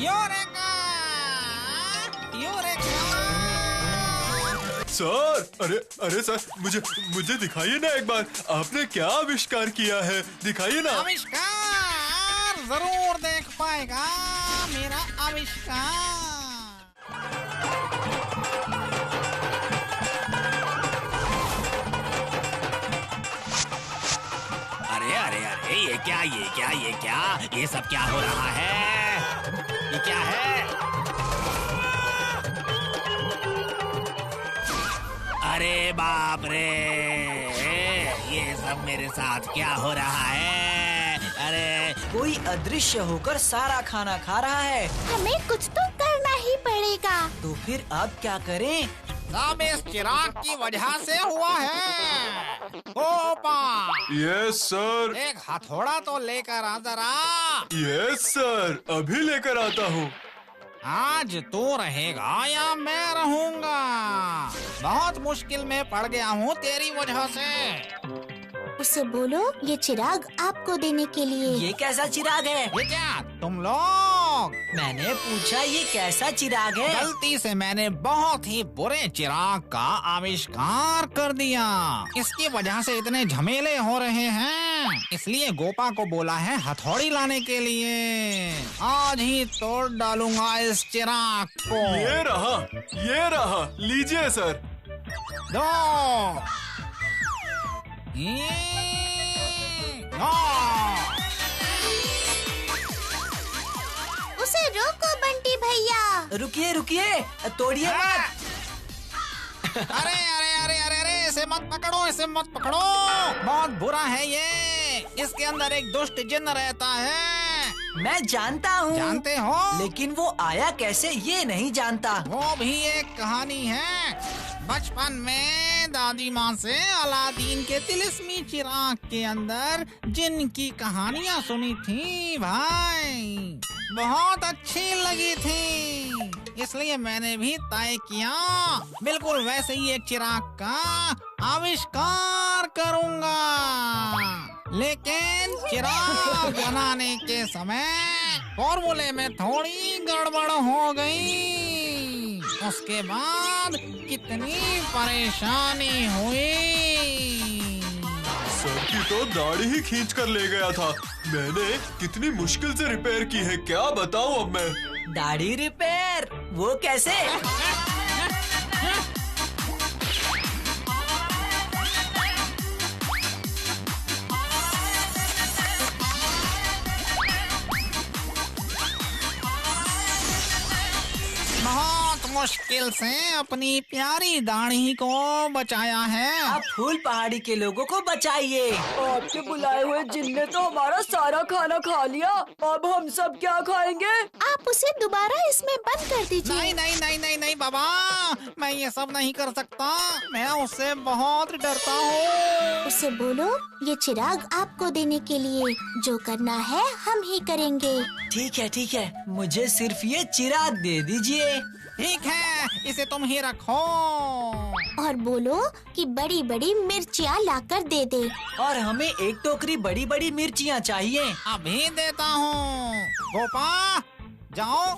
Eureka! Eureka! Sir, अरे sir, मुझे दिखाइए ना एक बार, आपने क्या आविष्कार किया है, दिखाइए ना। आविष्कार जरूर देख पाएगा मेरा आविष्कार। अरे ये सब क्या हो रहा है? ये क्या है? अरे बाप रे, ये सब मेरे साथ क्या हो रहा है? अरे कोई अदृश्य होकर सारा खाना खा रहा है। हमें कुछ तो करना ही पड़ेगा। तो फिर अब क्या करें? सब इस चिराग की वजह से हुआ है। Gopa, yes sir. एक हथौड़ा तो लेकर आ जरा। यस सर, अभी लेकर आता हूँ। आज तू रहेगा या मैं रहूंगा? बहुत मुश्किल में पड़ गया हूँ तेरी वजह से। उसे बोलो ये चिराग आपको देने के लिए। ये कैसा चिराग है? ये क्या तुम लोग? मैंने पूछा ये कैसा चिराग है? गलती से मैंने बहुत ही बुरे चिराग का आविष्कार कर दिया। इसकी वजह से इतने झमेले हो रहे हैं, इसलिए गोपा को बोला है हथौड़ी लाने के लिए। आज ही तोड़ डालूंगा इस चिराग को। ये रहा, लीजिए सर। दो। उसे रोको बंटी भैया। रुकिए, तोड़िए मत। अरे इसे मत पकड़ो। बहुत बुरा है ये। इसके अंदर एक दुष्ट जिन्न रहता है। मैं जानता हूँ। जानते हो? लेकिन वो आया कैसे ये नहीं जानता। वो भी एक कहानी है। बचपन में दादी माँ से अलादीन के तिलिस्मी चिराग के अंदर जिन की कहानियाँ सुनी थी भाई, बहुत अच्छी लगी थी, इसलिए मैंने भी तय किया बिल्कुल वैसे ही एक चिराग का आविष्कार करूँगा। लेकिन चिराग बनाने के समय फॉर्मूले में थोड़ी गड़बड़ हो गई। उसके बाद कितनी परेशानी हुई। सर की तो दाढ़ी ही खींच कर ले गया था। मैंने कितनी मुश्किल से रिपेयर की है, क्या बताऊं अब मैं। दाढ़ी रिपेयर? वो कैसे? बहुत मुश्किल से अपनी प्यारी दाढ़ी को बचाया है। आप फूल पहाड़ी के लोगों को बचाइए। आपके बुलाए हुए जिन ने तो हमारा सारा खाना खा लिया, अब हम सब क्या खाएंगे? आप उसे दोबारा इसमें बंद कर दीजिए। नहीं बाबा, मैं ये सब नहीं कर सकता। मैं उससे बहुत डरता हूँ। उसे बोलो ये चिराग आपको देने के लिए जो करना है हम ही करेंगे। ठीक है, मुझे सिर्फ ये चिराग दे दीजिए। ठीक है, इसे तुम ही रखो। और बोलो कि बड़ी बड़ी मिर्चियाँ लाकर दे दे। और हमें एक टोकरी बड़ी बड़ी मिर्चियाँ चाहिए। अभी देता हूँ। गोपा जाओ,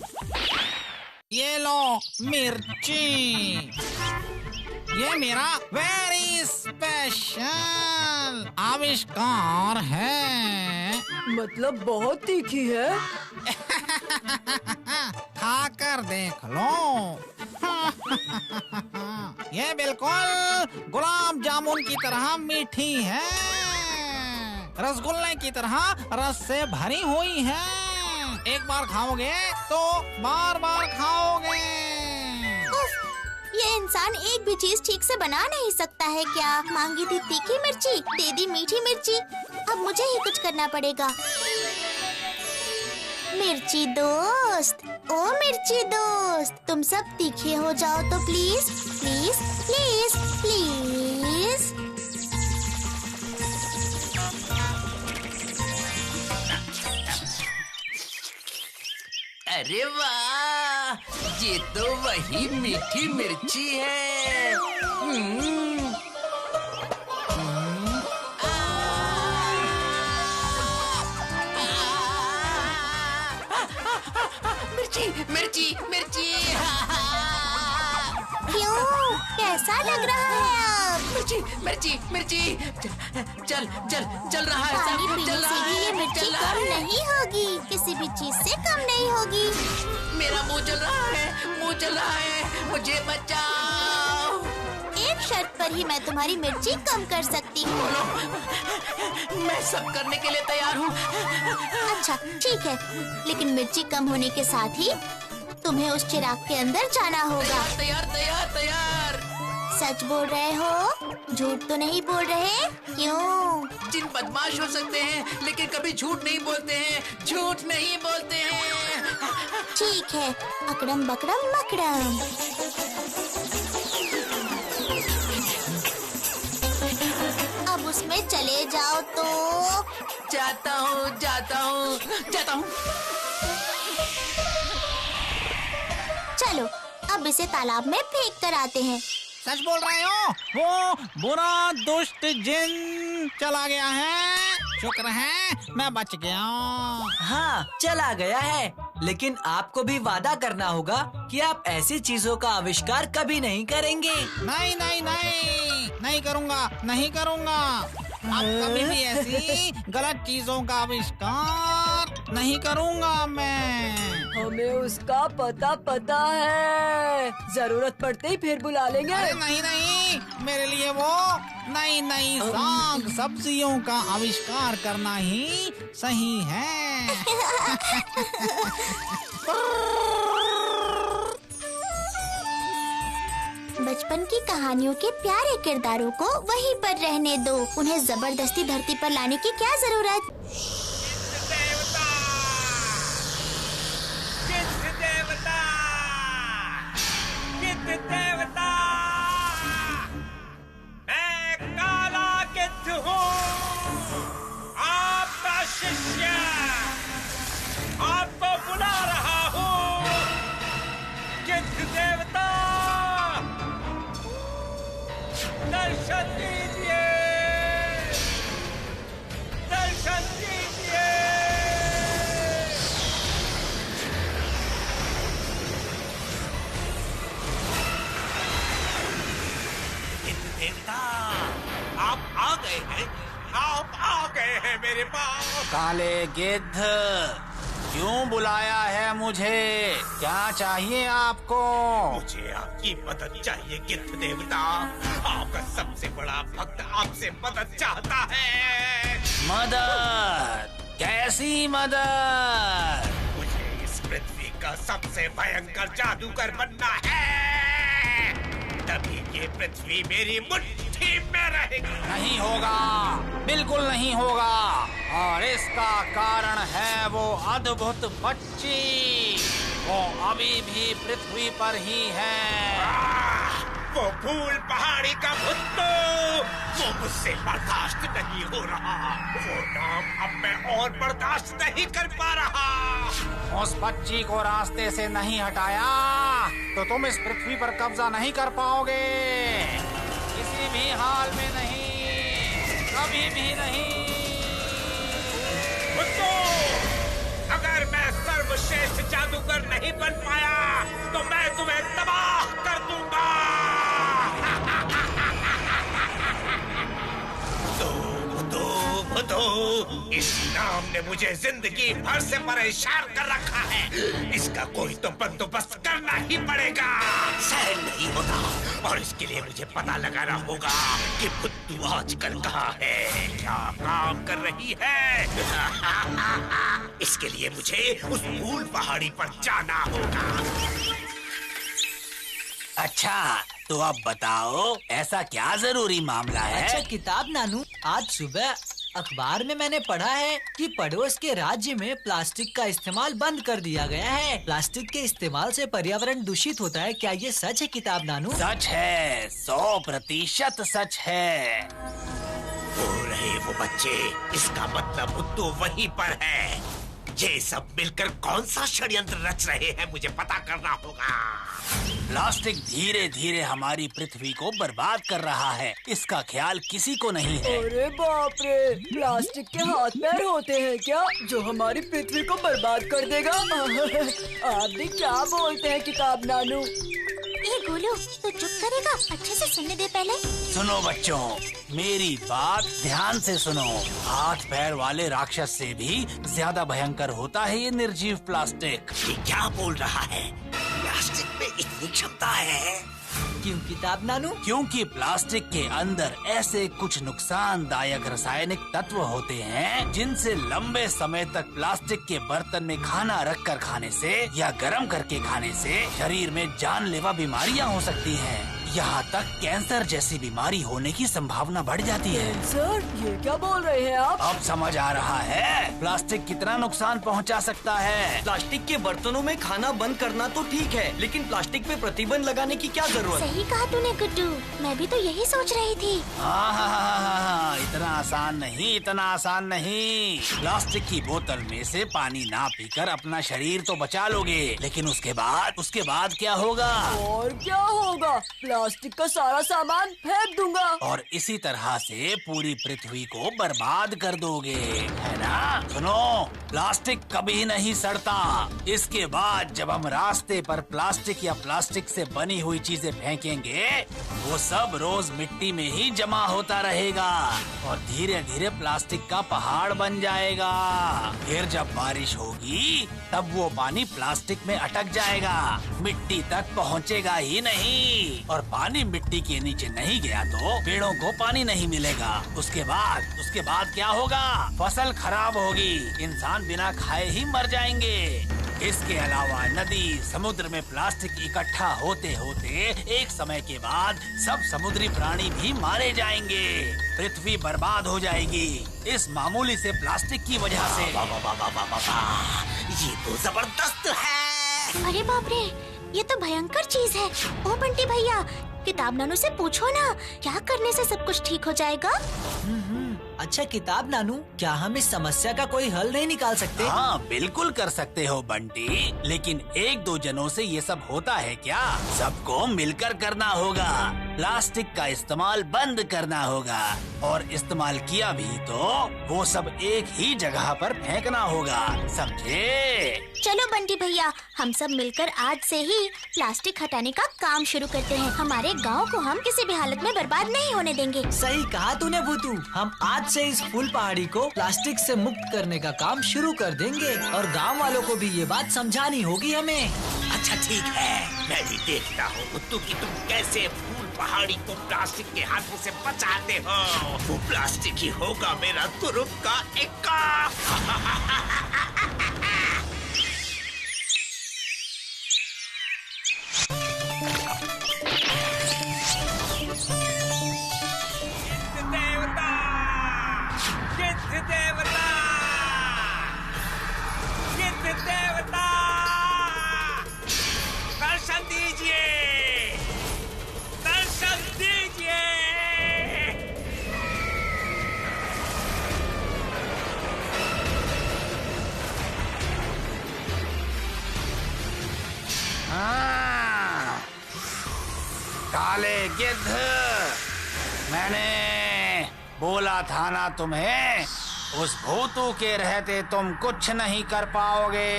ये लो मिर्ची। ये मेरा वेरी स्पेशल आविष्कार है। मतलब बहुत तीखी है। खाकर देख लो। ये बिल्कुल गुलाब जामुन की तरह मीठी है, रसगुल्ले की तरह रस से भरी हुई है। एक बार खाओगे तो बार बार खाओगे। ये इंसान एक भी चीज ठीक से बना नहीं सकता है क्या? मांगी थी तीखी मिर्ची, दे दी मीठी मिर्ची। अब मुझे ही कुछ करना पड़ेगा। मिर्ची दोस्त, ओ मिर्ची दोस्त, तुम सब तीखे हो जाओ तो प्लीज प्लीज प्लीज प्लीज। अरे वाह, ये तो वही मीठी मिर्ची है। मिर्ची मिर्ची मिर्ची। क्यों, कैसा लग रहा है अब? मिर्ची मिर्ची मिर्ची। चल चल चल रहा है पानी सब, पीने चल से रहा भी ये है, मिर्ची चल रहा कम है। नहीं होगी, किसी भी चीज से कम नहीं होगी। मेरा मुंह चल रहा है, मुंह चल रहा है, मुझे बचाओ। एक शर्त पर ही मैं तुम्हारी मिर्ची कम कर सकती हूँ। मैं सब करने के लिए तैयार हूँ। अच्छा ठीक है, लेकिन मिर्ची कम होने के साथ ही तुम्हें उस चिराग के अंदर जाना होगा। तैयार तैयार तैयार। सच बोल रहे हो, झूठ तो नहीं बोल रहे? क्यों? जिन बदमाश हो सकते हैं लेकिन कभी झूठ नहीं बोलते हैं, झूठ नहीं बोलते हैं। ठीक है, अकड़म बकड़म मकड़म। अब उसमें चले जाओ तो। जाता हूँ जाता हूँ जाता हूँ। चलो अब इसे तालाब में फेंक कर आते हैं। सच बोल रहे हो? वो बुरा दुष्ट जिन चला गया है। शुक्र है मैं बच गया। हाँ, चला गया है, लेकिन आपको भी वादा करना होगा कि आप ऐसी चीजों का आविष्कार कभी नहीं करेंगे। नहीं नहीं नहीं, नहीं करूँगा, नहीं करूँगा। अब कभी भी ऐसी गलत चीजों का आविष्कार नहीं करूँगा मैं। हमें उसका पता है, जरूरत पड़ते ही फिर बुला लेंगे। अरे नहीं नहीं, मेरे लिए वो नई नई साग सब्जियों का आविष्कार करना ही सही है। बचपन की कहानियों के प्यारे किरदारों को वहीं पर रहने दो। उन्हें जबरदस्ती धरती पर लाने की क्या जरूरत? देवता, मैं काला गिद्ध हूँ, आपका शिष्य आपको बुला रहा हूँ। गिद्ध देवता, दर्शन दीजिए, दर्शन दीजिए। देवता, आप आ गए हैं, आप आ गए हैं मेरे पास। काले गिद्ध, क्यों बुलाया है मुझे? क्या चाहिए आपको? मुझे आपकी मदद चाहिए गिद्ध देवता। आपका सबसे बड़ा भक्त आपसे मदद चाहता है। मदद? कैसी मदद? मुझे इस पृथ्वी का सबसे भयंकर जादूगर बनना है, तभी ये पृथ्वी मेरी मुट्ठी में रहेगी। नहीं होगा, बिल्कुल नहीं होगा। और इसका कारण है वो अद्भुत बच्ची, वो अभी भी पृथ्वी पर ही है। वो फूल पहाड़ी का भुट्टू, वो मुझसे बर्दाश्त नहीं हो रहा। वो नाम अब मैं और बर्दाश्त नहीं कर पा रहा। उस बच्ची को रास्ते से नहीं हटाया तो तुम इस पृथ्वी पर कब्जा नहीं कर पाओगे, किसी भी हाल में नहीं, कभी भी नहीं। भुट्टू, अगर मैं सर्वश्रेष्ठ जादूगर नहीं बन पाया तो मैं तुम्हें तबाह कर दूंगा। तो इस नाम ने मुझे जिंदगी भर से परेशान कर रखा है। इसका कोई तो बंदोबस्त करना ही पड़ेगा। सहन नहीं होता और इसके लिए मुझे पता लगाना होगा कि भुट्टू आजकल कहाँ है, क्या काम कर रही है। इसके लिए मुझे उस फूल पहाड़ी पर जाना होगा। अच्छा, तो अब बताओ ऐसा क्या जरूरी मामला है? अच्छा किताब नानू, आज सुबह अखबार में मैंने पढ़ा है कि पड़ोस के राज्य में प्लास्टिक का इस्तेमाल बंद कर दिया गया है। प्लास्टिक के इस्तेमाल से पर्यावरण दूषित होता है, क्या ये सच है किताब नानू? सच है, 100% सच है। हो रहे वो बच्चे, इसका मतलब भुट्टू वहीं पर है। ये सब मिलकर कौन सा षड्यंत्र रच रहे हैं, मुझे पता करना होगा। प्लास्टिक धीरे धीरे हमारी पृथ्वी को बर्बाद कर रहा है, इसका ख्याल किसी को नहीं है। अरे बाप रे, प्लास्टिक के हाथ पैर होते हैं क्या जो हमारी पृथ्वी को बर्बाद कर देगा? आप भी क्या बोलते हैं किताब नानू? ये गोलू तो चुप करेगा? अच्छे से सुनने दे पहले। सुनो बच्चों, मेरी बात ध्यान से सुनो। हाथ पैर वाले राक्षस से भी ज्यादा भयंकर होता है ये निर्जीव प्लास्टिक। ये क्या बोल रहा है? प्लास्टिक में इतनी क्षमता है? क्यों किताब नानू? क्योंकि प्लास्टिक के अंदर ऐसे कुछ नुकसानदायक रासायनिक तत्व होते हैं जिनसे लंबे समय तक प्लास्टिक के बर्तन में खाना रखकर खाने से या गर्म करके खाने से शरीर में जानलेवा बीमारियां हो सकती हैं। यहाँ तक कैंसर जैसी बीमारी होने की संभावना बढ़ जाती है। सर, ये क्या बोल रहे हैं आप? अब समझ आ रहा है प्लास्टिक कितना नुकसान पहुँचा सकता है। प्लास्टिक के बर्तनों में खाना बंद करना तो ठीक है, लेकिन प्लास्टिक पे प्रतिबंध लगाने की क्या जरूरत? सही कहा तूने गुड्डू, मैं भी तो यही सोच रही थी। हाँ, इतना आसान नहीं, इतना आसान नहीं। प्लास्टिक की बोतल में से पानी ना पीकर अपना शरीर तो बचा लोगे, लेकिन उसके बाद क्या होगा? और क्या होगा? प्लास्टिक का सारा सामान फेंक दूंगा। और इसी तरह से पूरी पृथ्वी को बर्बाद कर दोगे, है ना? सुनो, प्लास्टिक कभी नहीं सड़ता। इसके बाद जब हम रास्ते पर प्लास्टिक या प्लास्टिक से बनी हुई चीजें फेंकेंगे, वो सब रोज मिट्टी में ही जमा होता रहेगा और धीरे धीरे प्लास्टिक का पहाड़ बन जाएगा। फिर जब बारिश होगी तब वो पानी प्लास्टिक में अटक जाएगा, मिट्टी तक पहुँचेगा ही नहीं। और पानी मिट्टी के नीचे नहीं गया तो पेड़ों को पानी नहीं मिलेगा। उसके बाद क्या होगा? फसल खराब होगी, इंसान बिना खाए ही मर जाएंगे। इसके अलावा नदी समुद्र में प्लास्टिक इकट्ठा होते होते एक समय के बाद सब समुद्री प्राणी भी मारे जाएंगे। पृथ्वी बर्बाद हो जाएगी इस मामूली से प्लास्टिक की वजह से। ये तो जबरदस्त है। अरे बाप रे, ये तो भयंकर चीज है। ओ बंटी भैया, किताब नानू से पूछो ना, क्या करने से सब कुछ ठीक हो जाएगा? अच्छा किताब नानू, क्या हम इस समस्या का कोई हल नहीं निकाल सकते? हाँ, बिल्कुल कर सकते हो बंटी, लेकिन एक दो जनों से ये सब होता है क्या? सबको मिलकर करना होगा। प्लास्टिक का इस्तेमाल बंद करना होगा और इस्तेमाल किया भी तो वो सब एक ही जगह पर फेंकना होगा, समझे? चलो बंटी भैया, हम सब मिलकर आज से ही प्लास्टिक हटाने का काम शुरू करते हैं। हमारे गांव को हम किसी भी हालत में बर्बाद नहीं होने देंगे। सही कहा तूने भूतू, हम आज से इस फूल पहाड़ी को प्लास्टिक से मुक्त करने का काम शुरू कर देंगे और गांव वालों को भी ये बात समझानी होगी हमें। अच्छा ठीक है, मैं भी देखता हूँ मुत्तू कि तुम कैसे फूल पहाड़ी को प्लास्टिक के हाथों से बचाते हो। वो प्लास्टिक ही होगा मेरा तुरुप का इक्का। दर्शन दीजिए, दर्शन दीजिए। हाँ, काले गिद्ध, मैंने बोला था ना तुम्हें, उस भूतू के रहते तुम कुछ नहीं कर पाओगे,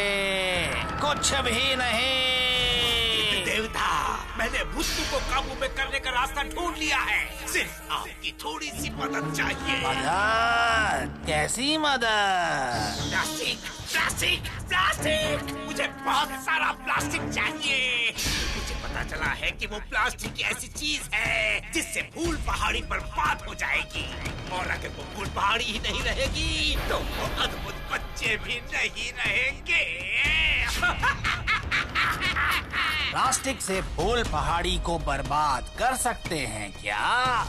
कुछ भी नहीं। देवता, मैंने भूतू को काबू में करने का रास्ता ढूंढ लिया है, सिर्फ आपकी थोड़ी सी मदद चाहिए। मदद? कैसी मदद? प्लास्टिक, प्लास्टिक, प्लास्टिक, मुझे बहुत सारा प्लास्टिक चाहिए। मुझे पता चला है कि वो प्लास्टिक ऐसी चीज है जिससे फूल पहाड़ी बर्बाद हो जाएगी, और अगर वो फूल पहाड़ी ही नहीं रहेगी तो वो अद्भुत बच्चे भी नहीं रहेंगे। प्लास्टिक से फूल पहाड़ी को बर्बाद कर सकते हैं क्या?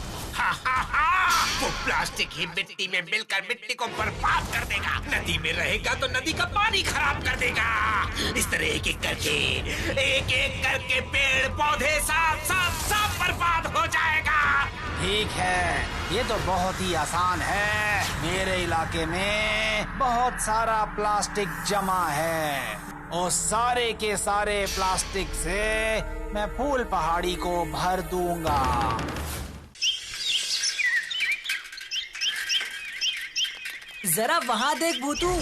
वो प्लास्टिक ही मिट्टी में मिलकर मिट्टी को बर्बाद कर देगा। नदी में रहेगा तो नदी का पानी खराब कर देगा। इस तरह एक एक करके पेड़ पौधे सब बर्बाद हो जाएगा। ठीक है, ये तो बहुत ही आसान है। मेरे इलाके में बहुत सारा प्लास्टिक जमा है और सारे के सारे प्लास्टिक से मैं फूल पहाड़ी को भर दूंगा। जरा वहाँ देख भूतू।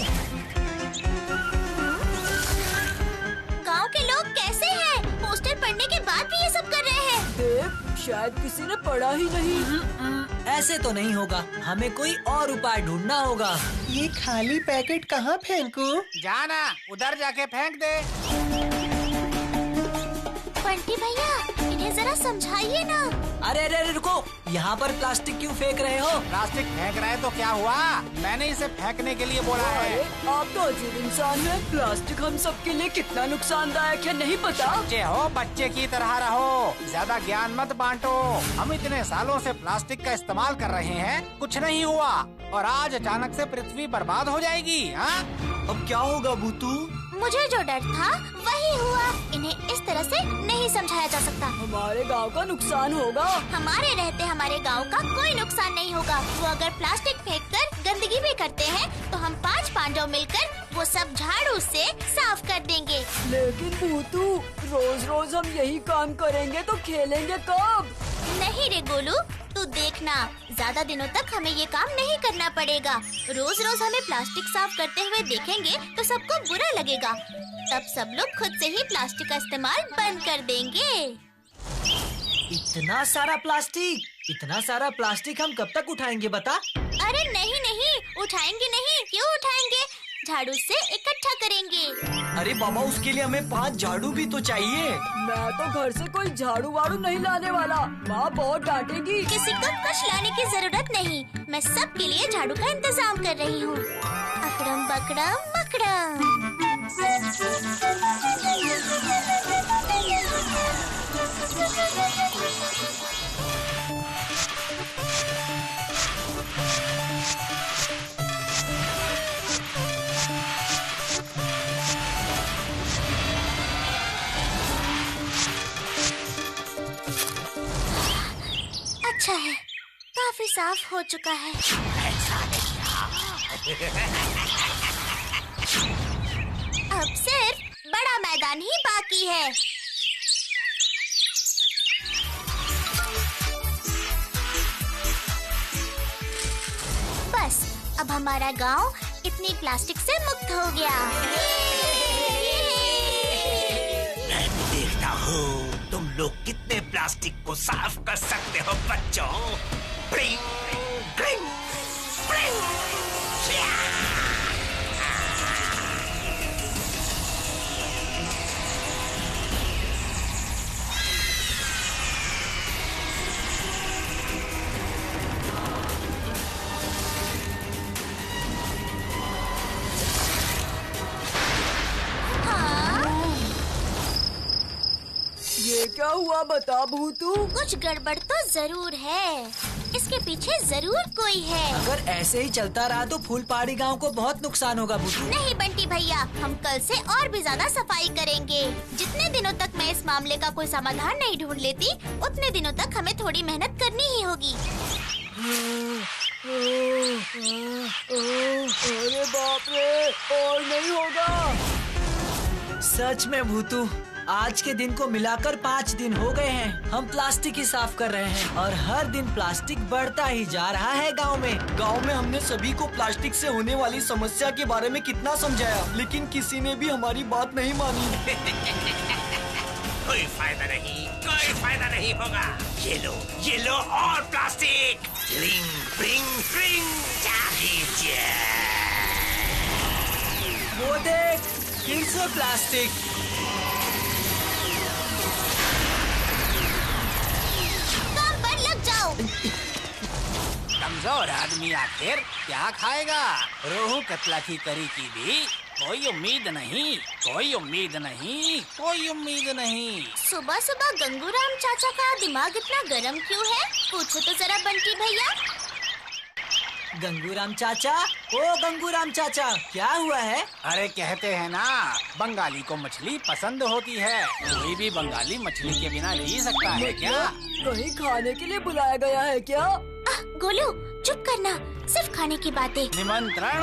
गांव के लोग कैसे हैं? पोस्टर पढ़ने के बाद भी ये सब कर रहे हैं। देख, शायद किसी ने पढ़ा ही नहीं। ऐसे तो नहीं होगा, हमें कोई और उपाय ढूंढना होगा। ये खाली पैकेट कहाँ फेंकूं? जाना, उधर जाके फेंक दे। बंटी भैया, इन्हें जरा समझाइए ना। अरे अरे अरे रुको, यहाँ पर प्लास्टिक क्यों फेंक रहे हो? प्लास्टिक फेंक रहे तो क्या हुआ? मैंने इसे फेंकने के लिए बोला है। अरे, आप तो अजीब इंसान हैं। प्लास्टिक हम सबके लिए कितना नुकसानदायक है नहीं पता। बच्चे हो, बच्चे की तरह रहो, ज्यादा ज्ञान मत बांटो। हम इतने सालों से प्लास्टिक का इस्तेमाल कर रहे हैं, कुछ नहीं हुआ, और आज अचानक से पृथ्वी बर्बाद हो जाएगी। हाँ, अब क्या होगा भूतू? मुझे जो डर था वही हुआ। इन्हें इस तरह से नहीं समझाया जा सकता। हमारे गांव का नुकसान होगा। हमारे रहते हमारे गांव का कोई नुकसान नहीं होगा। वो अगर प्लास्टिक फेंककर गंदगी भी करते हैं तो हम 5 पांडव मिलकर वो सब झाड़ू से साफ कर देंगे। लेकिन भूतू, रोज रोज हम यही काम करेंगे तो खेलेंगे कब? नहीं रे गोलू, तू देखना, ज्यादा दिनों तक हमें ये काम नहीं करना पड़ेगा। रोज रोज हमें प्लास्टिक साफ करते हुए देखेंगे तो सबको बुरा लगेगा। तब सब लोग खुद से ही प्लास्टिक का इस्तेमाल बंद कर देंगे। इतना सारा प्लास्टिक हम कब तक उठाएंगे बता? अरे नहीं नहीं, उठाएंगे नहीं। क्यों उठाएंगे? झाड़ू से इकट्ठा करेंगे। अरे बाबा, उसके लिए हमें 5 झाड़ू भी तो चाहिए। मैं तो घर से कोई झाड़ू वाड़ू नहीं लाने वाला, माँ बहुत डांटेगी। किसी को कुछ लाने की जरूरत नहीं, मैं सबके लिए झाड़ू का इंतजाम कर रही हूँ। अकड़म बकड़म मकड़म। अच्छा है, काफी साफ हो चुका है। अब सिर्फ बड़ा मैदान ही बाकी है। बस अब हमारा गांव इतनी प्लास्टिक से मुक्त हो गया। मैं भी देखता हूँ तुम लोग कितने प्लास्टिक को साफ कर सकते हो बच्चों। Bring, bring, bring. ये क्या हुआ बता भूतू? कुछ गड़बड़ तो जरूर है, इसके पीछे जरूर कोई है। अगर ऐसे ही चलता रहा तो फूल पहाड़ी गांव को बहुत नुकसान होगा भूतू। नहीं बंटी भैया, हम कल से और भी ज्यादा सफाई करेंगे। जितने दिनों तक मैं इस मामले का कोई समाधान नहीं ढूंढ लेती, उतने दिनों तक हमें थोड़ी मेहनत करनी ही होगी। अरे बाप रे, और नहीं होगा। सच में भूतू, आज के दिन को मिलाकर 5 दिन हो गए हैं हम प्लास्टिक ही साफ कर रहे हैं और हर दिन प्लास्टिक बढ़ता ही जा रहा है गांव में। गांव में हमने सभी को प्लास्टिक से होने वाली समस्या के बारे में कितना समझाया, लेकिन किसी ने भी हमारी बात नहीं मानी। कोई फायदा नहीं होगा। ये लो और प्लास्टिक। Bring, bring, bring. वो देख, फिर से प्लास्टिक। काम पर लग जाओ। कमजोर आदमी आखिर क्या खाएगा? रोहू कतला की करी की भी कोई उम्मीद नहीं, कोई उम्मीद नहीं, कोई उम्मीद नहीं। सुबह सुबह गंगूराम चाचा का दिमाग इतना गर्म क्यों है? पूछो तो जरा बंटी भैया। गंगूराम चाचा, ओ गंगूराम चाचा, क्या हुआ है? अरे कहते हैं ना, बंगाली को मछली पसंद होती है। कोई भी बंगाली मछली के बिना जी सकता है क्या? कहीं खाने के लिए बुलाया गया है क्या? गोलू चुप करना, सिर्फ खाने की बातें। निमंत्रण।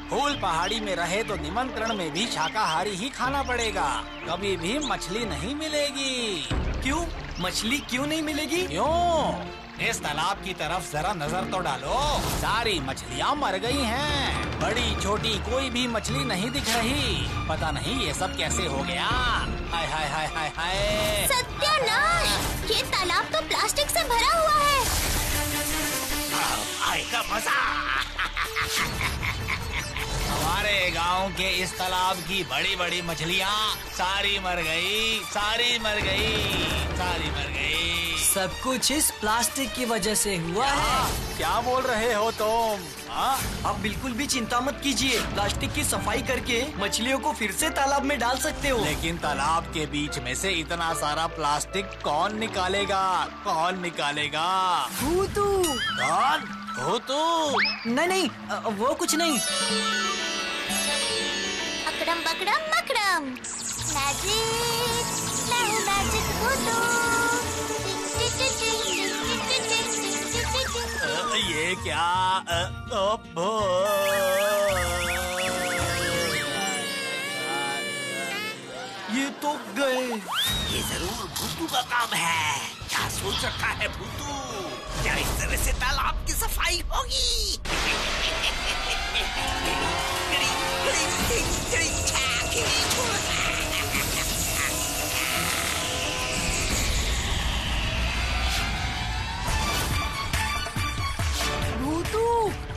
फूल पहाड़ी में रहे तो निमंत्रण में भी शाकाहारी ही खाना पड़ेगा। कभी भी मछली नहीं मिलेगी। क्यों? मछली क्यों नहीं मिलेगी? क्यों? इस तालाब की तरफ जरा नजर तो डालो। सारी मछलियाँ मर गई हैं। बड़ी छोटी कोई भी मछली नहीं दिख रही। पता नहीं ये सब कैसे हो गया। हाय हाय हाय हाय हाय। सत्यानाश! ये तालाब तो प्लास्टिक से भरा हुआ है। आएगा मजा। हमारे गांव के इस तालाब की बड़ी बड़ी मछलियाँ सारी मर गई, सारी मर गई, सारी मर गई। सब कुछ इस प्लास्टिक की वजह से हुआ है। क्या बोल रहे हो तुम? आप बिल्कुल भी चिंता मत कीजिए। प्लास्टिक की सफाई करके मछलियों को फिर से तालाब में डाल सकते हो। लेकिन तालाब के बीच में से इतना सारा प्लास्टिक कौन निकालेगा? कौन निकालेगा? भूतू। कौन? भूतू? नहीं, वो कुछ नहीं। अकड़म बकड़म मकड़म, मैजिक, नहीं मैजिक भूतू। ये क्या? ये तो गए। ये जरूर भूतू का काम है। क्या सोच रखा है भूतू? क्या इस तरह से तालाब की सफाई होगी? भूतू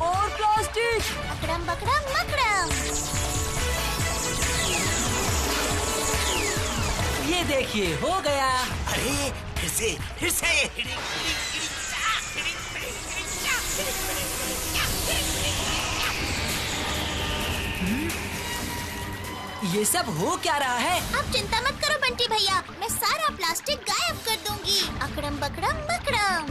और प्लास्टिक। अकड़म बकड़म मकड़म। ये देखिए, हो गया। अरे फिर से ये सब हो क्या रहा है? आप चिंता मत करो बंटी भैया, मैं सारा प्लास्टिक गायब कर दूंगी। अकड़म बकड़म मकड़म।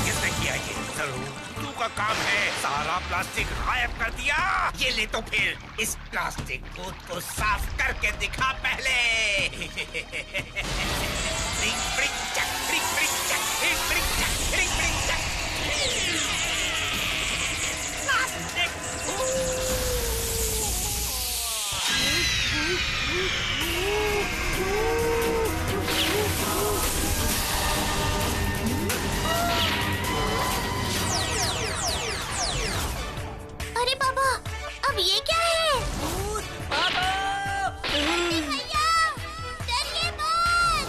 किसने किया ये? जरूर भूतू का काम है। सारा प्लास्टिक गायब कर दिया। ये ले तो फिर इस प्लास्टिक भूत को साफ करके दिखा पहले। ब्रिंग ब्रिंग चक, ब्रिंग ब्रिंग चक, ब्रिंग ब्रिंग चक, ब्रिंग ब्रिंग चक। प्लास्टिक अरे बाबा, अब ये क्या है? बंटी भैया, डरिए मत।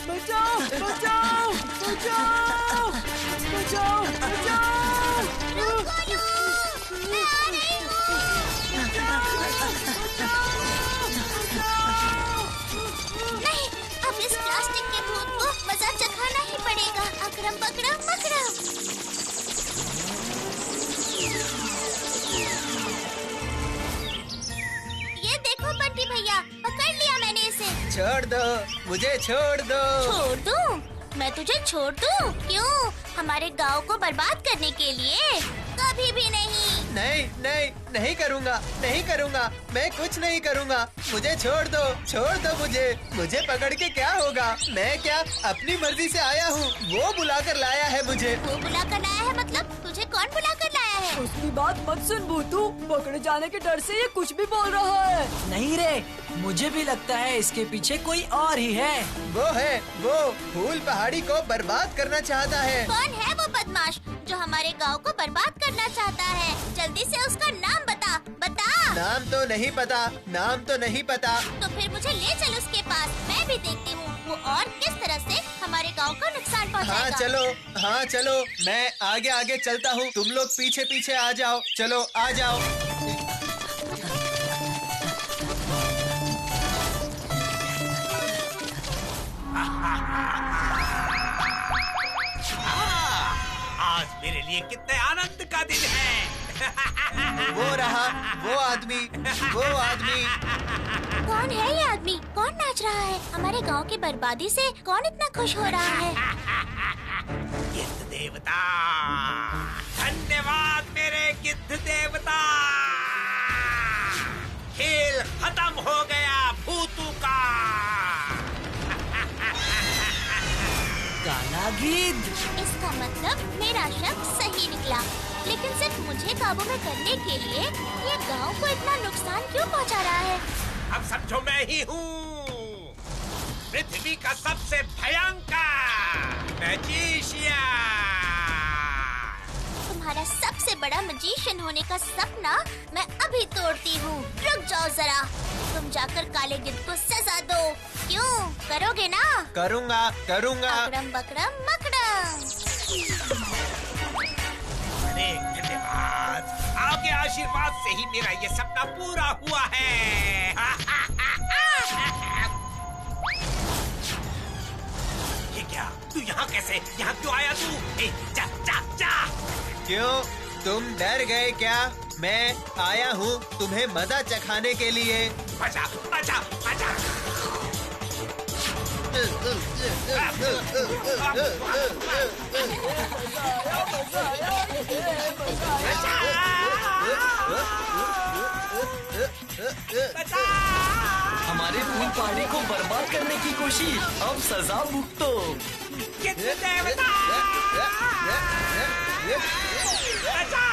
बचाओ बचाओ बचाओ बचाओ बचाओ। गोलू, मैं आ रही हूँ। नहीं, अब इस प्लास्टिक के भूत को मजा चखाना ही पड़ेगा। अकड़म बकड़म मकड़म। ये देखो बंटी भैया, पकड़ लिया मैंने इसे। छोड़ दो, मुझे छोड़ दो। छोड़ दूं? मैं तुझे छोड़ दूं? क्यों? हमारे गांव को बर्बाद करने के लिए? कभी भी नहीं। नहीं नहीं नहीं करूँगा, नहीं करूँगा, मैं कुछ नहीं करूँगा। मुझे छोड़ दो मुझे पकड़ के क्या होगा? मैं क्या अपनी मर्जी से आया हूँ? वो बुला कर लाया है मुझे। वो बुला कर लाया है मतलब? तुझे कौन बुला कर लाया है? उसकी बात मत सुन भूतू, पकड़े जाने के डर से ये कुछ भी बोल रहा है। नहीं रे, मुझे भी लगता है इसके पीछे कोई और ही है। वो फूल पहाड़ी को बर्बाद करना चाहता है। कौन है वो बदमाश जो हमारे गांव को बर्बाद करना चाहता है? जल्दी से उसका नाम बता। नाम तो नहीं पता। तो फिर मुझे ले चल उसके पास, मैं भी देखती हूँ वो और किस तरह से हमारे गांव को नुकसान पहुँचाएगा। हाँ चलो, मैं आगे आगे चलता हूँ, तुम लोग पीछे पीछे आ जाओ। चलो आ जाओ। आज मेरे लिए कितने आनंद का दिन है। वो रहा वो आदमी। कौन है ये आदमी? कौन नाच रहा है? हमारे गांव की बर्बादी से कौन इतना खुश हो रहा है? गिद्ध देवता, धन्यवाद मेरे गिद्ध देवता। खेल खत्म हो गया भूतू का। काला गिद्ध। इसका मतलब मेरा शक सही निकला। लेकिन सिर्फ मुझे काबू में करने के लिए ये गांव को इतना नुकसान क्यों पहुंचा रहा है? अब समझो मैं ही हूँ पृथ्वी का सबसे भयंकर मैजिशियन। तुम्हारा सबसे बड़ा मैजिशियन होने का सपना मैं अभी तोड़ती हूँ। रुक जाओ जरा। तुम जाकर काले गिद्ध को सजा दो। क्यों? करोगे ना? करूँगा करूँगा। अकड़म बकड़म मकड़म। अनेक धन्यवाद। आपके आशीर्वाद से ही मेरा ये सपना पूरा हुआ है। ये क्या? तू यहाँ कैसे? यहाँ क्यों आया तू? ए, जा जा जा। क्यों? तुम डर गए क्या? मैं आया हूँ तुम्हें मजा चखाने के लिए। मजा मजा मजा। हमारे पूल पार्टी को बर्बाद करने की कोशिश, अब सजा भुगतो। गिद्ध देवता! बचा!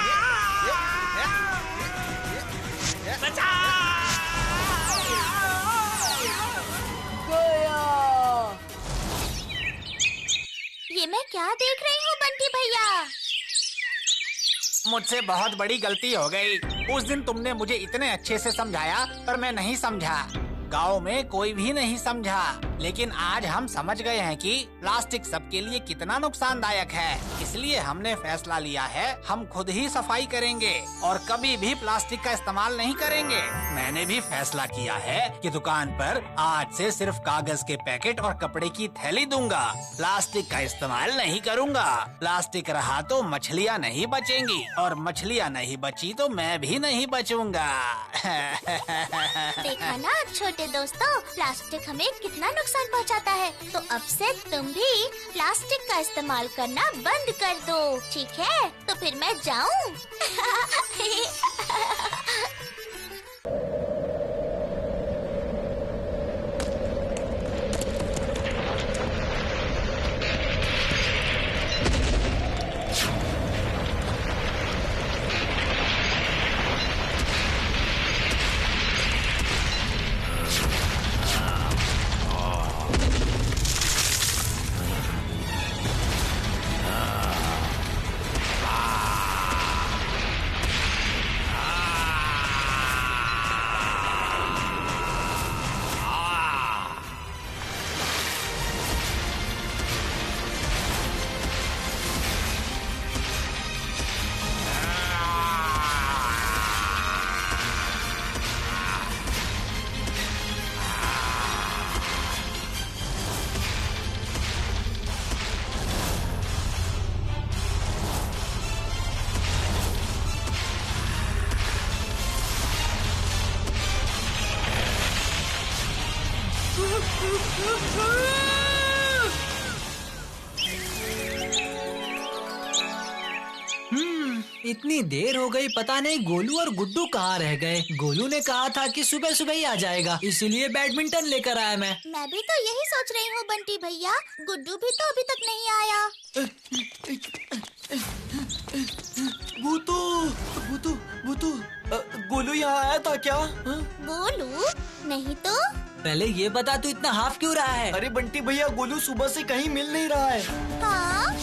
बचा! ये मैं क्या देख रही हूँ बंटी भैया? मुझसे बहुत बड़ी गलती हो गई। उस दिन तुमने मुझे इतने अच्छे से समझाया पर मैं नहीं समझा। गांव में कोई भी नहीं समझा। लेकिन आज हम समझ गए हैं कि प्लास्टिक सबके लिए कितना नुकसानदायक है। इसलिए हमने फैसला लिया है हम खुद ही सफाई करेंगे और कभी भी प्लास्टिक का इस्तेमाल नहीं करेंगे। मैंने भी फैसला किया है कि दुकान पर आज से सिर्फ कागज के पैकेट और कपड़े की थैली दूंगा। प्लास्टिक का इस्तेमाल नहीं करूंगा। प्लास्टिक रहा तो मछलियाँ नहीं बचेंगी और मछलियाँ नहीं बची तो मैं भी नहीं बचूंगा। देखा ना छोटे दोस्तों, प्लास्टिक हमें कितना नुकसान पहुंचाता है। तो अब से तुम भी प्लास्टिक का इस्तेमाल करना बंद कर दो, ठीक है? तो फिर मैं जाऊं? इतनी देर हो गई, पता नहीं गोलू और गुड्डू कहाँ रह गए। गोलू ने कहा था कि सुबह सुबह ही आ जाएगा, इसीलिए बैडमिंटन लेकर आया मैं भी तो यही सोच रही हूँ बंटी भैया। गुड्डू भी तो अभी तक नहीं आया। भूतू भूतू भूतू, गोलू यहाँ आया था क्या? गोलू नहीं तो। पहले ये बता तू इतना हाफ क्यों रहा है? अरे बंटी भैया, गोलू सुबह से कहीं मिल नहीं रहा है। हाँ?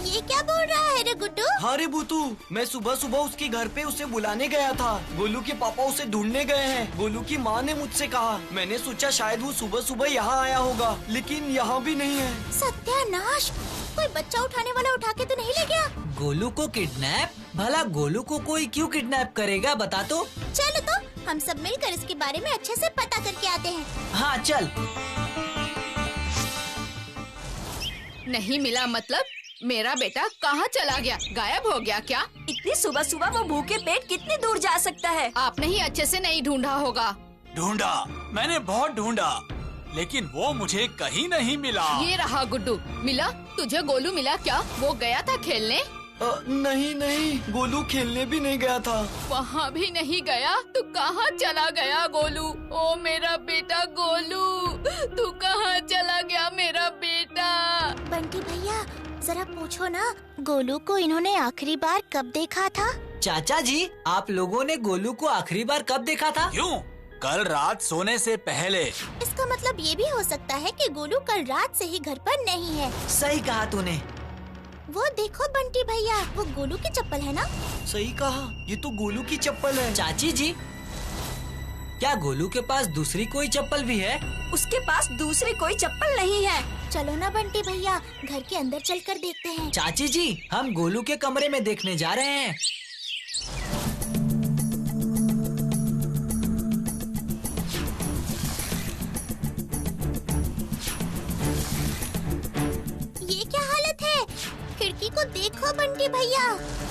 ये क्या बोल रहा है रे गुड्डू? हाँ रे भूतू, मैं सुबह सुबह उसके घर पे उसे बुलाने गया था। गोलू के पापा उसे ढूंढने गए हैं। गोलू की माँ ने मुझसे कहा। मैंने सोचा शायद वो सुबह सुबह यहाँ आया होगा, लेकिन यहाँ भी नहीं है। सत्यानाश! कोई बच्चा उठाने वाला उठा के तो नहीं ले गया? गोलू को किडनैप? भला गोलू को कोई क्यों किडनैप करेगा, बता तो। चलो तो हम सब मिलकर इसके बारे में अच्छे से पता करके आते हैं। हाँ चल। नहीं मिला मतलब? मेरा बेटा कहाँ चला गया? गायब हो गया क्या? इतनी सुबह सुबह वो भूखे पेट कितनी दूर जा सकता है? आपने ही अच्छे से नहीं ढूंढा होगा। ढूंढा, मैंने बहुत ढूंढा, लेकिन वो मुझे कहीं नहीं मिला। ये रहा गुड्डू। मिला? तुझे गोलू मिला क्या? वो गया था खेलने? नहीं, गोलू खेलने भी नहीं गया था। वहाँ भी नहीं गया तो कहाँ चला गया गोलू? ओ मेरा बेटा गोलू, तू कहाँ चला गया मेरा बेटा? बंटी भैया जरा पूछो ना, गोलू को इन्होंने आखिरी बार कब देखा था? चाचा जी, आप लोगों ने गोलू को आखिरी बार कब देखा था? क्यों? कल रात सोने से पहले। इसका मतलब ये भी हो सकता है कि गोलू कल रात से ही घर पर नहीं है। सही कहा तूने। वो देखो बंटी भैया, वो गोलू की चप्पल है ना? सही कहा, ये तो गोलू की चप्पल है। चाची जी, क्या गोलू के पास दूसरी कोई चप्पल भी है? उसके पास दूसरी कोई चप्पल नहीं है। चलो ना बंटी भैया, घर के अंदर चलकर देखते हैं। चाची जी, हम गोलू के कमरे में देखने जा रहे हैं। ये क्या हालत है? खिड़की को देखो बंटी भैया।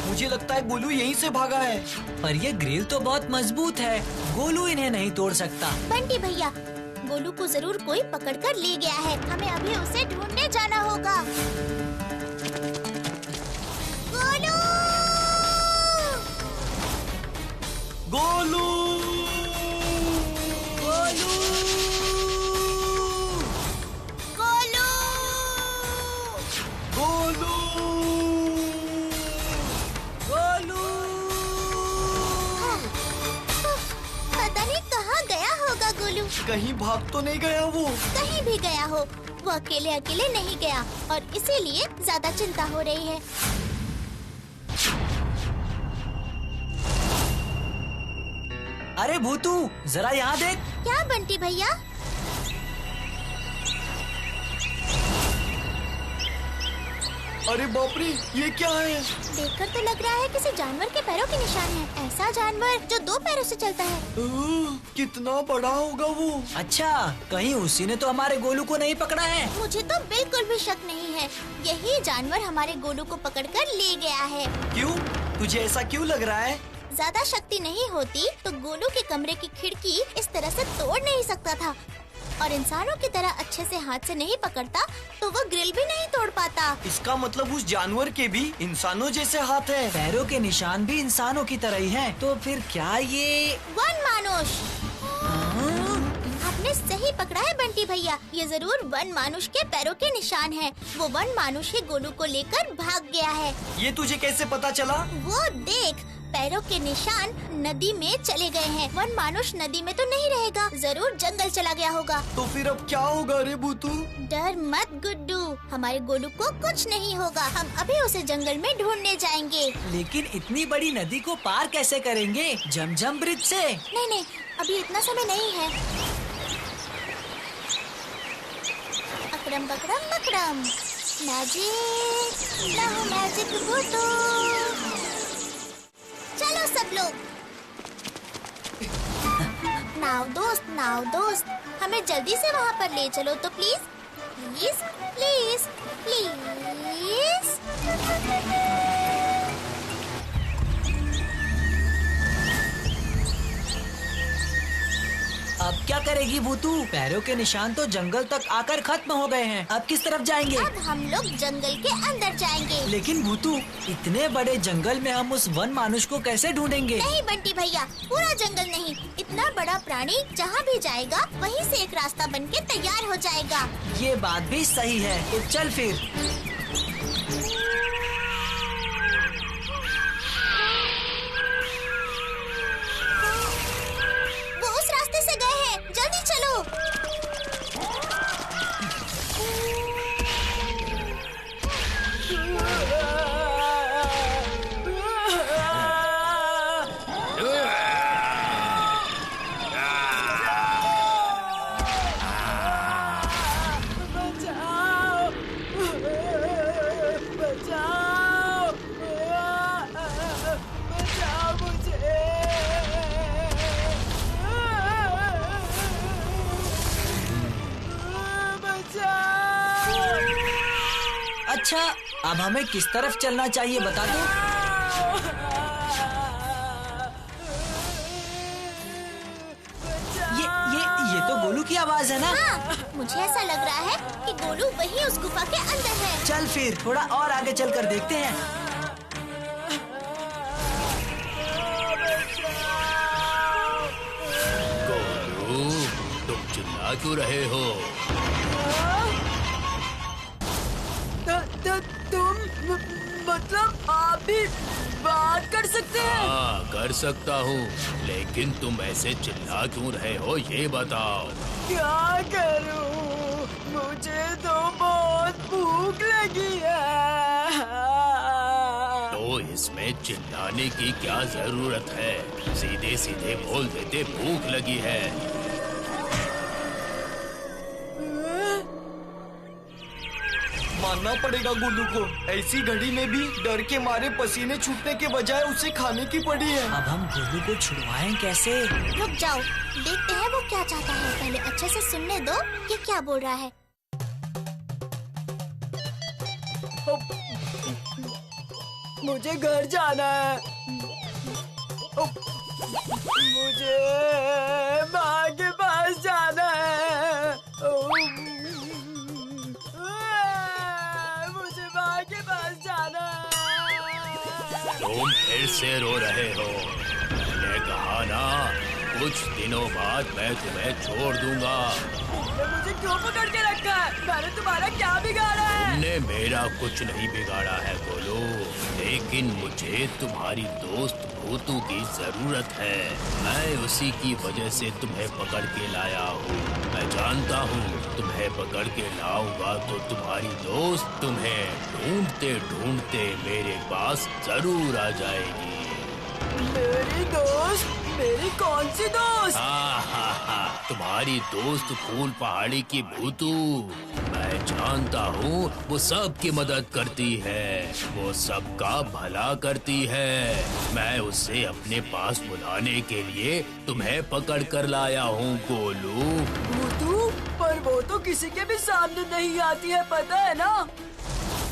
मुझे लगता है गोलू यहीं से भागा है। पर ये ग्रिल तो बहुत मजबूत है, गोलू इन्हें नहीं तोड़ सकता। बंटी भैया, गोलू को जरूर कोई पकड़कर ले गया है। हमें अभी उसे ढूंढने जाना होगा। गोलू! गोलू! गोलू! गोलू! गोलू! गोलू! पता नहीं कहाँ गया होगा गोलू। कहीं भाग तो नहीं गया वो? कहीं भी गया हो, वो अकेले अकेले नहीं गया और इसीलिए ज्यादा चिंता हो रही है। अरे भूतू, जरा यहाँ देख। क्या बंटी भैया? अरे बाप रे, ये क्या है? देखकर तो लग रहा है किसी जानवर के पैरों के निशान है। ऐसा जानवर जो 2 पैरों से चलता है। कितना बड़ा होगा वो? अच्छा, कहीं उसी ने तो हमारे गोलू को नहीं पकड़ा है? मुझे तो बिल्कुल भी शक नहीं है, यही जानवर हमारे गोलू को पकड़कर ले गया है। क्यों? तुझे ऐसा क्यों लग रहा है? ज्यादा शक्ति नहीं होती तो गोलू के कमरे की खिड़की इस तरह से तोड़ नहीं सकता था, और इंसानों की तरह अच्छे से हाथ से नहीं पकड़ता तो वो ग्रिल भी नहीं तोड़ पाता। इसका मतलब उस जानवर के भी इंसानों जैसे हाथ हैं। पैरों के निशान भी इंसानों की तरह ही हैं। तो फिर क्या ये वन मानुष? आपने सही पकड़ा है बंटी भैया, ये जरूर वन मानुष के पैरों के निशान हैं। वो वन मानुष ही गोलू को लेकर भाग गया है। ये तुझे कैसे पता चला? वो देख, पैरों के निशान नदी में चले गए हैं। वन मानुष नदी में तो नहीं रहेगा, जरूर जंगल चला गया होगा। तो फिर अब क्या होगा रे भूतू? डर मत गुड्डू, हमारे गोलू को कुछ नहीं होगा। हम अभी उसे जंगल में ढूंढने जाएंगे। लेकिन इतनी बड़ी नदी को पार कैसे करेंगे? जमजम ब्रिज से? नहीं, अभी इतना समय नहीं है। अकड़म बकड़म बकड़म, मैजिक ना हो मैजिक भूतू। चलो सब लोग। नाव दोस्त, हमें जल्दी से वहाँ पर ले चलो तो प्लीज प्लीज प्लीज प्लीज। अब क्या करेगी भूतू? पैरों के निशान तो जंगल तक आकर खत्म हो गए हैं। अब किस तरफ जाएंगे? अब हम लोग जंगल के अंदर जाएंगे। लेकिन भूतू, इतने बड़े जंगल में हम उस वन मानुष को कैसे ढूंढेंगे? नहीं बंटी भैया, पूरा जंगल नहीं, इतना बड़ा प्राणी जहाँ भी जाएगा वहीं से एक रास्ता बनके तैयार हो जाएगा। ये बात भी सही है, तो चल फिर। जल्दी चलो। बचाओ! अच्छा, अब हमें किस तरफ चलना चाहिए बता दो। ये तो गोलू की आवाज है ना? हाँ, मुझे ऐसा लग रहा है कि गोलू वही उस गुफा के अंदर है। चल फिर थोड़ा और आगे चलकर देखते हैं। गोलू, तुम चिल्ला क्यों रहे हो? तुम मतलब आप भी बात कर सकते हैं? हाँ, कर सकता हूँ, लेकिन तुम ऐसे चिल्ला क्यों रहे हो ये बताओ। क्या करूं? मुझे तो बहुत भूख लगी है। तो इसमें चिल्लाने की क्या जरूरत है? सीधे सीधे बोल देते भूख लगी है। मानना पड़ेगा गोलू को, ऐसी घड़ी में भी डर के मारे पसीने छूटने के बजाय उसे खाने की पड़ी है। अब हम गोलू को छुड़वाएं कैसे? रुक जाओ, देखते हैं वो क्या चाहता है। पहले अच्छे से सुनने दो कि क्या बोल रहा है। मुझे घर जाना है। मुझे माँ के पास जाना है। मुझे माँ के पास जाना है। तुम फिर से रो रहे हो। मैंने कहा ना, कुछ दिनों बाद मैं तुम्हें छोड़ दूंगा। मुझे क्यों पकड़ के रखा है? मैंने तुम्हारा क्या बिगाड़ा है? तुमने मेरा कुछ नहीं बिगाड़ा है गोलू, लेकिन मुझे तुम्हारी दोस्त भूतू की जरूरत है। मैं उसी की वजह से तुम्हें पकड़ के लाया हूँ। मैं जानता हूँ तुम्हें पकड़ के लाऊंगा तो तुम्हारी दोस्त तुम्हें ढूंढते ढूंढते मेरे पास जरूर आ जाएगी। मेरी दोस्त? मेरी कौन सी दोस्त? हाँ, तुम्हारी दोस्त फूल पहाड़ी की भूतू। मैं जानता हूँ वो सबकी मदद करती है, वो सबका भला करती है। मैं उसे अपने पास बुलाने के लिए तुम्हें पकड़ कर लाया हूँ गोलू। भूतू? पर वो तो किसी के भी सामने नहीं आती है, पता है ना?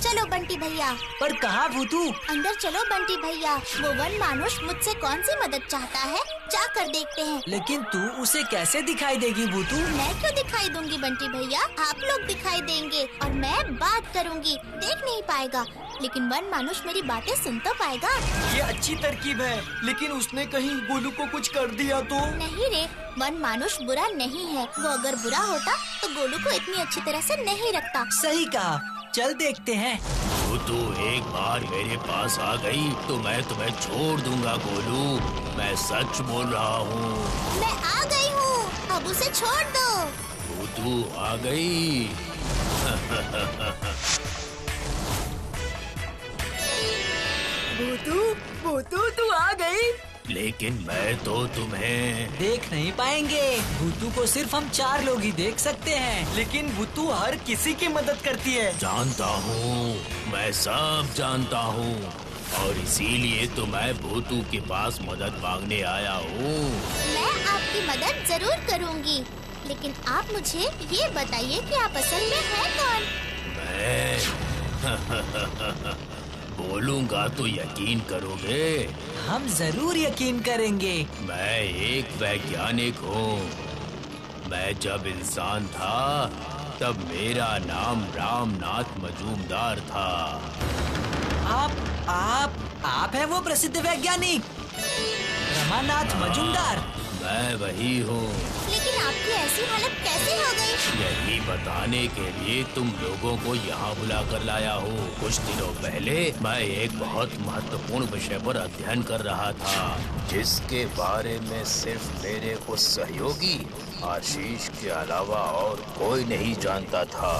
चलो बंटी भैया। पर कहाँ भूतू? अंदर चलो बंटी भैया। वो वन मानुष मुझसे कौन सी मदद चाहता है, जाकर देखते हैं। लेकिन तू उसे कैसे दिखाई देगी भूतू? मैं क्यों दिखाई दूंगी बंटी भैया, आप लोग दिखाई देंगे और मैं बात करूंगी। देख नहीं पाएगा, लेकिन वन मानुष मेरी बातें सुन तो पाएगा। ये अच्छी तरकीब है, लेकिन उसने कहीं गोलू को कुछ कर दिया तो? नहीं रे, वन मानुष बुरा नहीं है। वो अगर बुरा होता तो गोलू को इतनी अच्छी तरह से नहीं रखता। सही कहा, चल देखते हैं। भूतू एक बार मेरे पास आ गई तो मैं तुम्हें छोड़ दूंगा गोलू। मैं सच बोल रहा हूँ। मैं आ गई हूँ, अब उसे छोड़ दो। भूतू आ गई। भूतू, भूतू तू आ गई? लेकिन मैं तो तुम्हें देख नहीं पाएंगे। भूतू को सिर्फ हम 4 लोग ही देख सकते हैं। लेकिन भूतू हर किसी की मदद करती है। जानता हूँ, मैं सब जानता हूँ, और इसीलिए तो मैं भूतू के पास मदद मांगने आया हूँ। मैं आपकी मदद जरूर करूँगी, लेकिन आप मुझे ये बताइए कि आप असल में हैं कौन? मैं बोलूंगा तो यकीन करोगे? हम जरूर यकीन करेंगे। मैं एक वैज्ञानिक हूँ। मैं जब इंसान था तब मेरा नाम रामनाथ मजूमदार था। आप है वो प्रसिद्ध वैज्ञानिक रमानाथ मजूमदार? मैं वही हूँ। लेकिन आपकी ऐसी हालत कैसे हो गई? यही बताने के लिए तुम लोगों को यहाँ बुला कर लाया हूँ। कुछ दिनों पहले मैं एक बहुत महत्वपूर्ण विषय पर अध्ययन कर रहा था, जिसके बारे में सिर्फ मेरे उस सहयोगी आशीष के अलावा और कोई नहीं जानता था।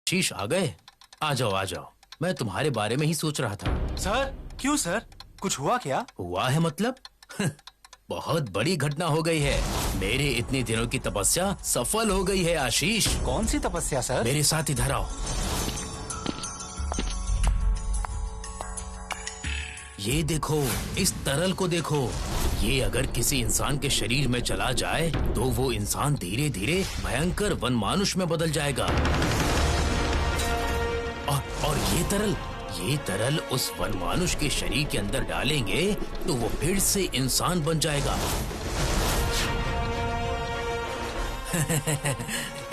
आशीष आ गए? आ जाओ आ जाओ, मैं तुम्हारे बारे में ही सोच रहा था। सर, क्यों सर? कुछ हुआ क्या? हुआ है मतलब? बहुत बड़ी घटना हो गई है। मेरे इतने दिनों की तपस्या सफल हो गई है आशीष। कौन सी तपस्या सर? मेरे साथ इधर आओ। ये देखो, इस तरल को देखो। ये अगर किसी इंसान के शरीर में चला जाए तो वो इंसान धीरे धीरे भयंकर वनमानुष में बदल जाएगा। और ये तरल उस वनमानुष के शरीर के अंदर डालेंगे तो वो फिर से इंसान बन जाएगा।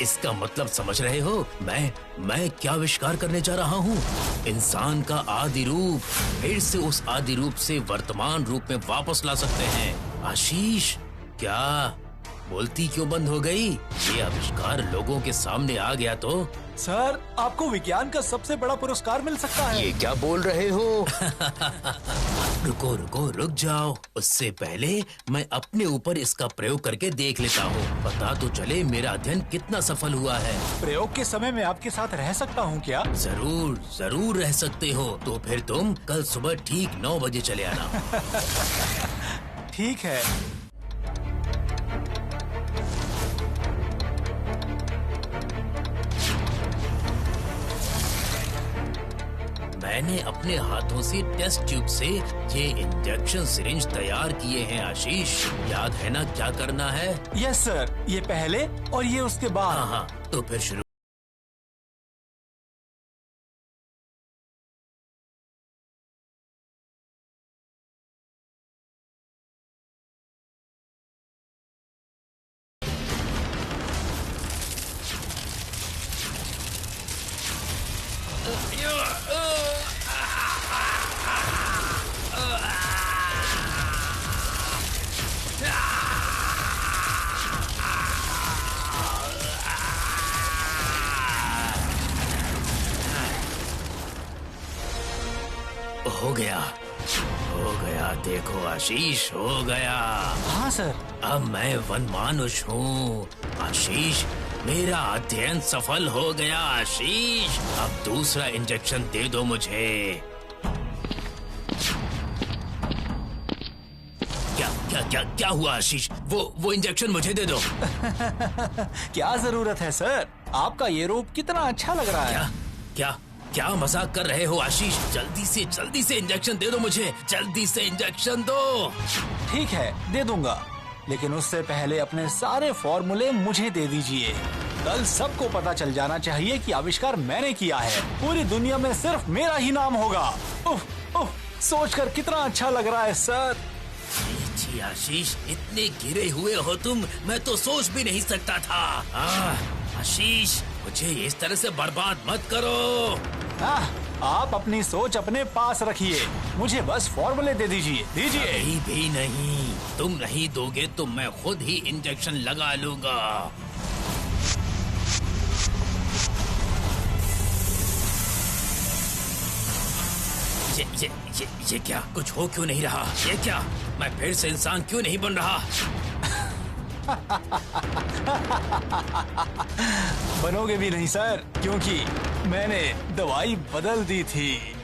इसका मतलब समझ रहे हो? मैं क्या आविष्कार करने जा रहा हूँ? इंसान का आदि रूप फिर से उस आदि रूप से वर्तमान रूप में वापस ला सकते हैं। आशीष, क्या बोलती क्यों बंद हो गई? ये आविष्कार लोगों के सामने आ गया तो सर, आपको विज्ञान का सबसे बड़ा पुरस्कार मिल सकता है। ये क्या बोल रहे हो? रुक जाओ। उससे पहले मैं अपने ऊपर इसका प्रयोग करके देख लेता हूँ। पता तो चले मेरा अध्ययन कितना सफल हुआ है। प्रयोग के समय मैं आपके साथ रह सकता हूँ क्या? जरूर रह सकते हो। तो फिर तुम कल सुबह ठीक 9 बजे चले आना। ठीक है। मैंने अपने हाथों से टेस्ट ट्यूब से ये इंजेक्शन सिरिंज तैयार किए हैं। आशीष, याद है ना क्या करना है? यस सर, ये पहले और ये उसके बाद। हाँ, तो फिर शुरू। हो गया, देखो आशीष, हो गया। हाँ सर। अब मैं वनमानुष हूँ। आशीष, मेरा अध्ययन सफल हो गया। आशीष, अब दूसरा इंजेक्शन दे दो मुझे। क्या हुआ आशीष? वो इंजेक्शन मुझे दे दो। क्या जरूरत है सर? आपका ये रूप कितना अच्छा लग रहा है। क्या मजाक कर रहे हो आशीष? जल्दी से इंजेक्शन दे दो मुझे। जल्दी से इंजेक्शन दो। ठीक है, दे दूंगा, लेकिन उससे पहले अपने सारे फॉर्मूले मुझे दे दीजिए। कल सबको पता चल जाना चाहिए कि आविष्कार मैंने किया है। पूरी दुनिया में सिर्फ मेरा ही नाम होगा। सोचकर कितना अच्छा लग रहा है सर। जी आशीष, इतने गिरे हुए हो तुम, मैं तो सोच भी नहीं सकता था। आशीष, मुझे इस तरह से बर्बाद मत करो। आप अपनी सोच अपने पास रखिए, मुझे बस फॉर्मूले दे दीजिए। अभी भी नहीं। तुम नहीं दोगे तो मैं खुद ही इंजेक्शन लगा लूंगा। ये क्या? कुछ हो क्यों नहीं रहा? ये क्या? मैं फिर से इंसान क्यों नहीं बन रहा? बनोगे भी नहीं सर, क्योंकि मैंने दवाई बदल दी थी।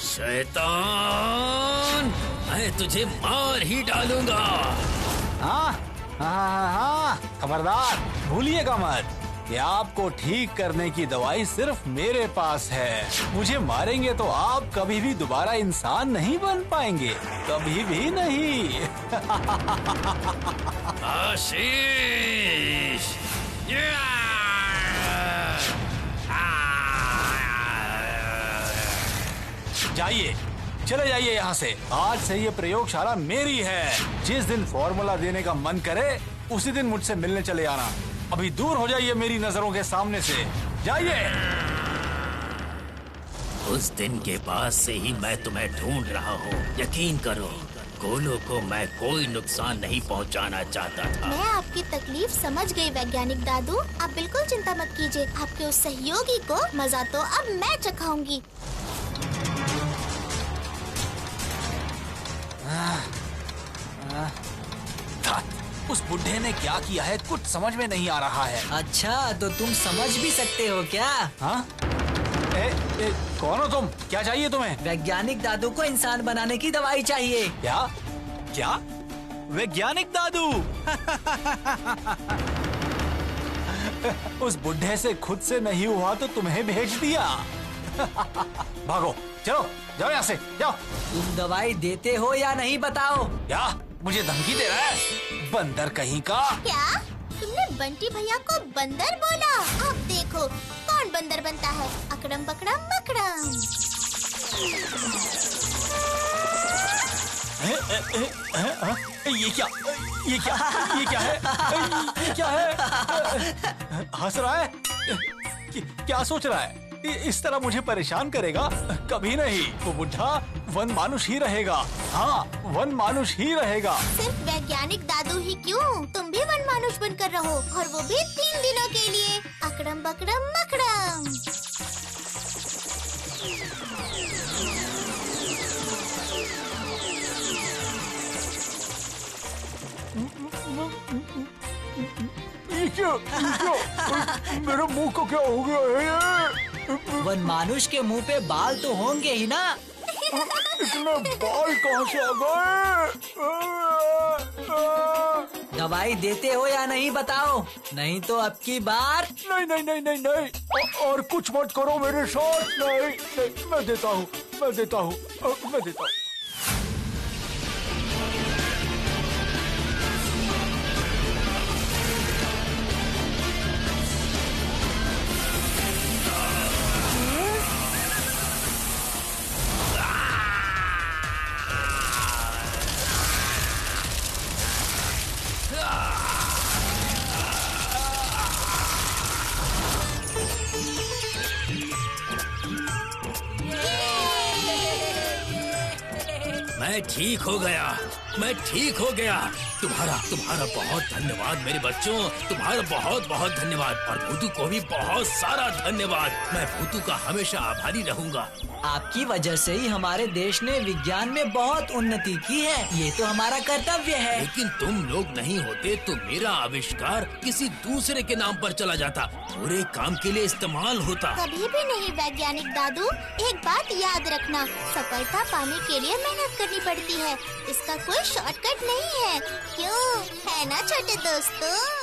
शैतान, मैं तुझे मार ही डालूंगा। हाँ, खबरदार, भूलिएगा मत कि आपको ठीक करने की दवाई सिर्फ मेरे पास है। मुझे मारेंगे तो आप कभी भी दोबारा इंसान नहीं बन पाएंगे, कभी भी नहीं। आशीष, जाइए, चले जाइए यहाँ से। आज से ये प्रयोगशाला मेरी है। जिस दिन फॉर्मूला देने का मन करे उसी दिन मुझसे मिलने चले आना। अभी दूर हो जाइए मेरी नजरों के सामने से, जाइए। उस दिन के बाद से ही मैं तुम्हें ढूंढ रहा हूँ। यकीन करो, गोलू को मैं कोई नुकसान नहीं पहुँचाना चाहता था। मैं आपकी तकलीफ समझ गई वैज्ञानिक दादू। आप बिल्कुल चिंता मत कीजिए। आपके उस सहयोगी को मजा तो अब मैं चखाऊंगी। उस बुढ़े ने क्या किया है कुछ समझ में नहीं आ रहा है। अच्छा, तो तुम समझ भी सकते हो क्या? हाँ? कौन हो तुम? क्या चाहिए तुम्हें? वैज्ञानिक दादू को इंसान बनाने की दवाई चाहिए। क्या? वैज्ञानिक दादू? उस बुढ़े से खुद से नहीं हुआ तो तुम्हें भेज दिया। भागो, चलो, जाओ यहाँ से, जाओ। तुम दवाई देते हो या नहीं बताओ? क्या मुझे धमकी दे रहा है? बंदर कहीं का। क्या तुमने बंटी भैया को बंदर बोला? अब देखो कौन बंदर बनता है। अकड़म बकड़म मकड़म। ये क्या है? ये क्या है? हंस रहा है? क्या सोच रहा है? इस तरह मुझे परेशान करेगा? कभी नहीं। वो बुढ़ा वन मानुष ही रहेगा। हाँ, वन मानुष ही रहेगा। सिर्फ वैज्ञानिक दादू ही क्यों, तुम भी वन मानुष बनकर रहो, और वो भी 3 दिनों के लिए। अकड़म बकड़म मकड़म। मेरे मुंह को क्या हो गया है? वन मानुष के मुंह पे बाल तो होंगे ही ना। इतने बाल कहाँ से आ गए? दवाई देते हो या नहीं बताओ, नहीं तो अब की बार। नहीं। और कुछ मत करो मेरे साथ। नहीं, मैं देता हूँ। मैं ठीक हो गया। तुम्हारा बहुत धन्यवाद मेरे बच्चों, तुम्हारा बहुत धन्यवाद। और भूतू को भी बहुत सारा धन्यवाद। मैं भूतू का हमेशा आभारी रहूंगा। आपकी वजह से ही हमारे देश ने विज्ञान में बहुत उन्नति की है। ये तो हमारा कर्तव्य है। लेकिन तुम लोग नहीं होते तो मेरा आविष्कार किसी दूसरे के नाम पर चला जाता, पूरे काम के लिए इस्तेमाल होता। कभी भी नहीं वैज्ञानिक दादू। एक बात याद रखना, सफलता पाने के लिए मेहनत करनी पड़ती है। इसका कोई शॉर्टकट नहीं है, क्यों? है ना छोटे दोस्तों?